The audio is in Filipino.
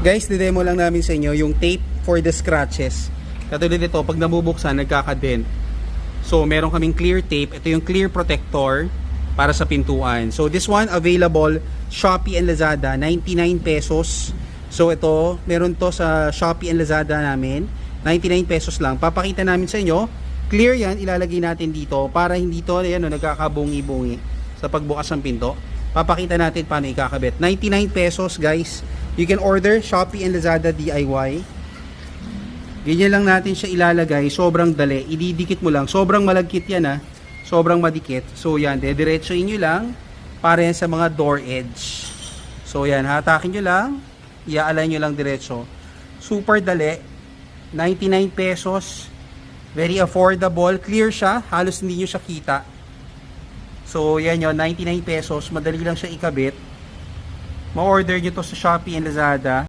Guys, didemo lang namin sa inyo yung tape for the scratches. Katulad nito, pag nabubuksan, nagkakadent. So, meron kaming clear tape. Ito yung clear protector para sa pintuan. So, this one available Shopee and Lazada, 99 pesos. So, ito, meron to sa Shopee and Lazada namin, 99 pesos lang. Papakita namin sa inyo. Clear yan, ilalagay natin dito para hindi to nagkakabungi-bungi sa pagbukas ng pinto. Papakita natin paano ikakabit. 99 pesos, guys. You can order Shopee and Lazada DIY. Ganyan lang natin siya ilalagay. Sobrang dali. Ididikit mo lang. Sobrang malagkit yan ha. Sobrang madikit. So yan, dediretsoin nyo lang para yan sa mga door edge. So yan, hatakin nyo lang. Iaalay nyo lang diretso. Super dali. 99 pesos. Very affordable. Clear siya. Halos hindi nyo siya kita. So yan yun, 99 pesos. Madali lang siya ikabit. Ma-order nyo to sa Shopee and Lazada.